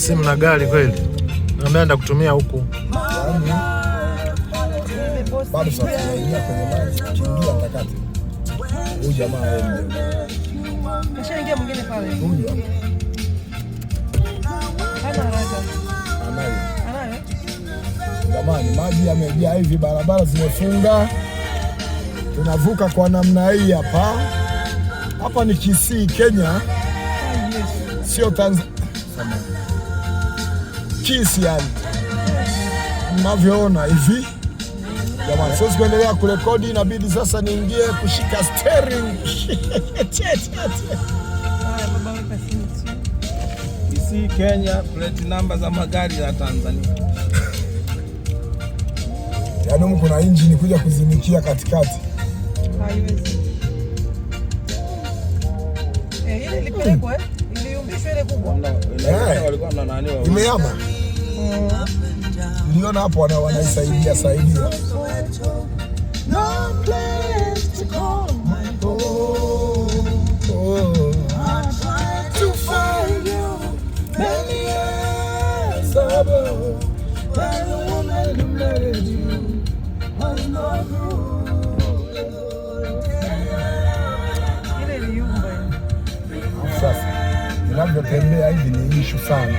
simu na gari kweli. Naenda kutumia huku. Bado sasa tunaingia kwenye maji, tukiingia mtakati. Huyu jamaa yeye. Kashaingia mwingine pale. Huyu hapa. Hana haraka. Anayo. Anayo. Jamani, maji yamejaa hivi, barabara zimefunga. Tunavuka kwa namna hii hapa. Hapa ni Kisii, Kenya. Sio Tanzania. Kisii yani. Mnavyoona hivi. Jamani, siwezi kuendelea kurekodi, inabidi sasa niingie kushika steering. Kisii, Kenya, plate number za magari ya Tanzania. Yaani huko kuna engine kuja kuzimikia katikati. Haiwezi. Ile ilipelekwa iliyumbishwa ile kubwa. Walikuwa na nani wao? Imeyama. Niliona hapo wanaisaidia. No place to call my home. I tried to find you many years ago. But the woman who married you was not good. Ile iliyumba. Sasa ninavyotembea hivi ni issue sana.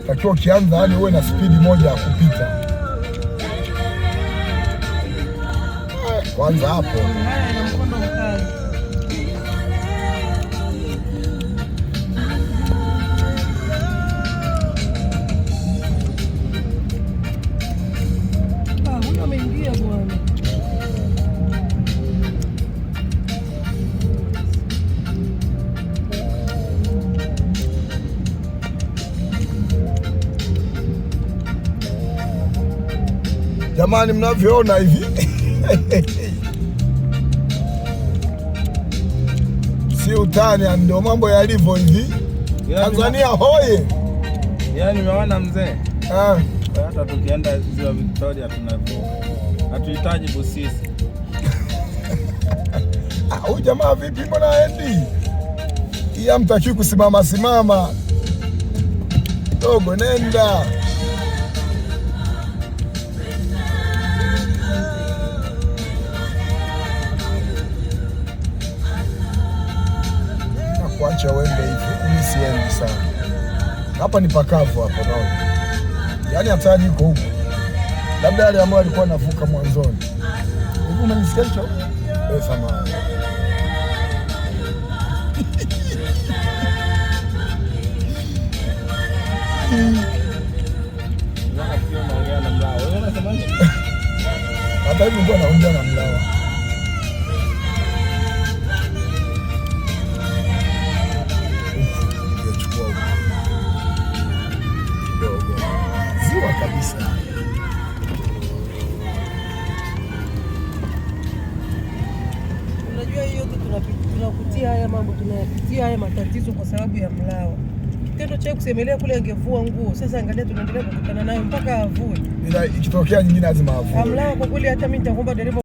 Takiwa ukianza yani uwe na spidi moja ya kupita. Kwanza hapo. Huyo ameingia bwana. Jamani, mnavyoona hivi si utani, ndio mambo yalivyo hivi. Tanzania hoye! Yaani nimeona mzee. Hata tukienda Ziwa Victoria tunavuka. Hatuhitaji busisi. Huyu jamaa vipi, mbona haendi? Iya mtakiwi kusimama. Dogo nenda. Kuacha uende hivi, mimi siendi sana. Hapa ni pakavu hapa naona. Yaani hatari iko huko. Labda yale ambao alikuwa anavuka mwanzoni. Hivi umenisikia hicho? Samahani. Hata hivi mbona anaongea na Mlawa? Ziwa kabisa. Unajua hiyo tunakutia haya mambo, tunayapitia haya matatizo kwa sababu ya Mlawa. Kitendo cha kusemelea kule angevua nguo. Sasa angalia tunaendelea kukutana nayo mpaka avue. Ila ikitokea nyingine lazima avue. Mlawa kwa kweli hata mimi nitaomba dereva